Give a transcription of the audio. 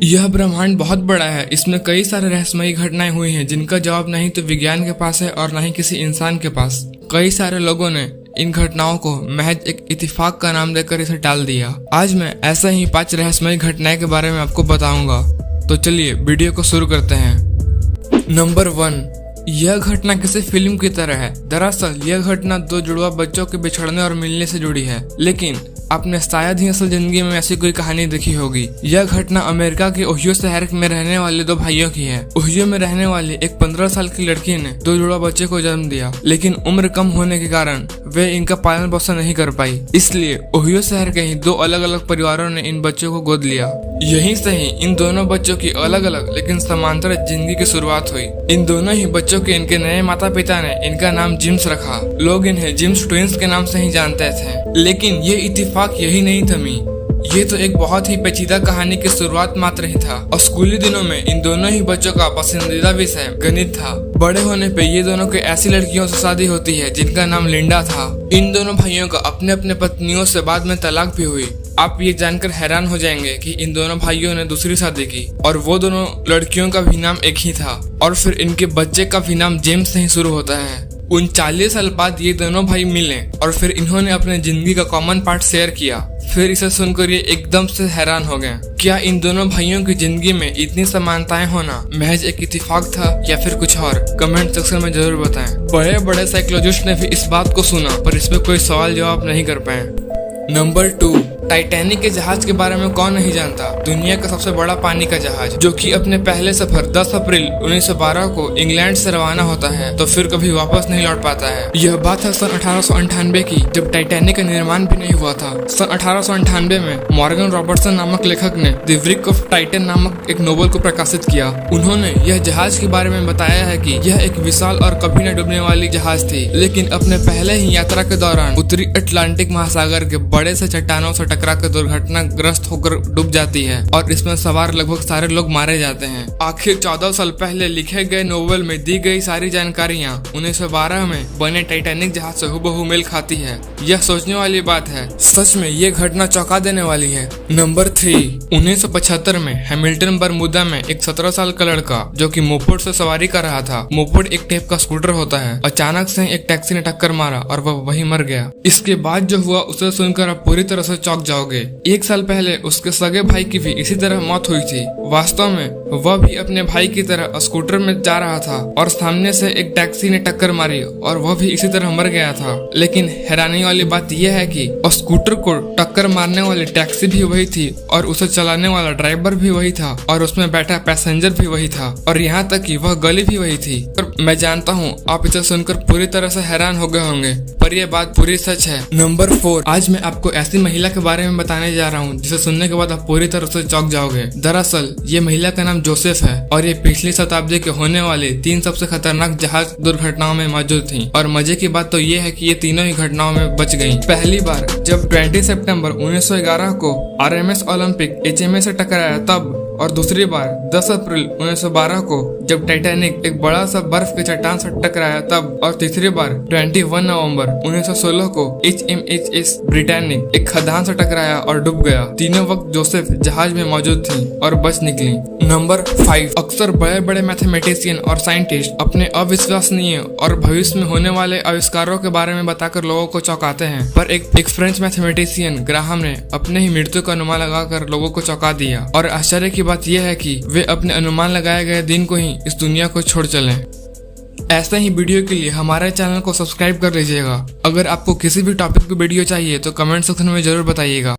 यह ब्रह्मांड बहुत बड़ा है। इसमें कई सारे रहस्यमयी घटनाएं हुई हैं जिनका जवाब नहीं तो विज्ञान के पास है और न ही किसी इंसान के पास। कई सारे लोगों ने इन घटनाओं को महज एक इत्तेफाक का नाम देकर इसे टाल दिया। आज मैं ऐसा ही 5 रहस्यमयी घटनाएं के बारे में आपको बताऊंगा। तो चलिए वीडियो को शुरू करते हैं। नंबर 1, यह घटना किसी फिल्म की तरह है। दरअसल यह घटना 2 जुड़वा बच्चों के बिछड़ने और मिलने से जुड़ी है, लेकिन आपने शायद ही असल जिंदगी में ऐसी कोई कहानी देखी होगी। यह घटना अमेरिका के ओहियो शहर में रहने वाले 2 भाइयों की है। ओहियो में रहने वाली एक 15 साल की लड़की ने 2 जुड़वा बच्चे को जन्म दिया, लेकिन उम्र कम होने के कारण वे इनका पालन पोषण नहीं कर पाई। इसलिए ओहियो शहर के ही 2 अलग अलग परिवारों ने इन बच्चों को गोद लिया। यहीं से ही इन दोनों बच्चों की अलग अलग लेकिन समांतर जिंदगी की शुरुआत हुई। इन दोनों ही बच्चों के इनके नए माता पिता ने इनका नाम जिम्स रखा। लोग इन्हें जिम्स ट्विंस के नाम से ही जानते थे, लेकिन ये इत्तेफाक यही नहीं थमी। ये तो एक बहुत ही पेचीदा कहानी की शुरुआत मात्र ही था। और स्कूली दिनों में इन दोनों ही बच्चों का पसंदीदा विषय गणित था। बड़े होने पे ये दोनों की ऐसी लड़कियों से शादी होती है जिनका नाम लिंडा था। इन दोनों भाइयों का अपने अपने पत्नियों से बाद में तलाक भी हुई। आप ये जानकर हैरान हो जाएंगे कि इन दोनों भाइयों ने दूसरी शादी की और वो दोनों लड़कियों का भी नाम एक ही था और फिर इनके बच्चे का भी नाम जेम्स से ही शुरू होता है। 39 साल बाद ये दोनों भाई मिले और फिर इन्होंने अपने जिंदगी का कॉमन पार्ट शेयर किया। फिर इसे सुनकर ये एकदम से हैरान हो गए। क्या इन दोनों भाइयों की जिंदगी में इतनी समानताएं होना महज एक इत्तेफाक था या फिर कुछ और? कमेंट सेक्शन में जरूर बताएं। बड़े बड़े साइकोलॉजिस्ट ने भी इस बात को सुना पर इस पे कोई सवाल जवाब नहीं कर पाए। नंबर 2, टाइटैनिक के जहाज के बारे में कौन नहीं जानता। दुनिया का सबसे बड़ा पानी का जहाज जो कि अपने पहले सफर 10 अप्रैल 1912 को इंग्लैंड से रवाना होता है तो फिर कभी वापस नहीं लौट पाता है। यह बात है सन 1898 की, जब टाइटैनिक का निर्माण भी नहीं हुआ था। सन 1898 में मॉर्गन रॉबर्टसन नामक लेखक ने द व्रिक ऑफ टाइटन नामक एक नोवेल को प्रकाशित किया। उन्होंने यह जहाज के बारे में बताया है कि यह एक विशाल और कभी न डूबने वाली जहाज थी, लेकिन अपने पहले ही यात्रा के दौरान उत्तरी अटलांटिक महासागर के बड़े से चट्टानों से टकरा कर दुर्घटनाग्रस्त होकर डूब जाती है और इसमें सवार लगभग सारे लोग मारे जाते हैं। आखिर 14 साल पहले लिखे गए नोवेल में दी गई सारी जानकारियां 1912 में बने टाइटैनिक जहाज से हूबहू मेल खाती है। यह सोचने वाली बात है। सच में ये घटना चौंका देने वाली है। नंबर 3, 1975 में हैमिल्टन बरमूदा में एक 17 साल का लड़का जो कि मोपेड से सवारी कर रहा था। मोपेड एक टाइप का स्कूटर होता है। अचानक से एक टैक्सी ने टक्कर मारा और वह वहीं मर गया। इसके बाद जो हुआ उसे सुनकर आप पूरी तरह से चौंक जाओगे। 1 साल पहले उसके सगे भाई की भी इसी तरह मौत हुई थी। वास्तव में वह भी अपने भाई की तरह स्कूटर में जा रहा था और सामने से एक टैक्सी ने टक्कर मारी और वह भी इसी तरह मर गया था। लेकिन हैरानी वाली बात यह है कि स्कूटर को टक्कर मारने वाली टैक्सी भी वही थी और उसे चलाने वाला ड्राइवर भी वही था और उसमें बैठा पैसेंजर भी वही था और यहाँ तक कि वह गली भी वही थी। पर मैं जानता हूँ आप इसे सुनकर पूरी तरह से हैरान हो गए होंगे, पर यह बात पूरी सच है। नंबर 4, आज मैं आपको ऐसी महिला के बारे में बताने जा रहा हूँ जिसे सुनने के बाद आप पूरी तरह से चौंक जाओगे। दरअसल ये महिला का नाम जोसेफ है और ये पिछली शताब्दी के होने वाले 3 सबसे खतरनाक जहाज दुर्घटनाओं में मौजूद थी। और मजे की बात तो ये है कि ये तीनों ही घटनाओं में बच गयी। पहली बार जब 20 सितंबर 1911 को RMS ओलंपिक HMS से टकराया तब, और दूसरी बार 10 अप्रैल 1912 को जब टाइटैनिक एक बड़ा सा बर्फ के चट्टान से टकराया तब, और तीसरी बार 21 नवंबर 1916 को HMHS ब्रिटानिक एक खदान से टकराया और डूब गया। तीनों वक्त जोसेफ जहाज में मौजूद थी और बच निकली। नंबर 5, अक्सर बड़े बड़े मैथमेटिशियन और साइंटिस्ट अपने अविश्वसनीय और भविष्य में होने वाले आविष्कारों के बारे में बताकर लोगों को चौंकाते हैं, पर एक फ्रेंच मैथमेटिशियन ग्राहम ने अपने ही मृत्यु का अनुमान लगाकर लोगों को चौंका दिया। और आश्चर्य की बात यह है कि वे अपने अनुमान लगाए गए दिन को ही इस दुनिया को छोड़ चले। ऐसे ही वीडियो के लिए हमारे चैनल को सब्सक्राइब कर लीजिएगा। अगर आपको किसी भी टॉपिक की वीडियो चाहिए तो कमेंट सेक्शन में जरूर बताइएगा।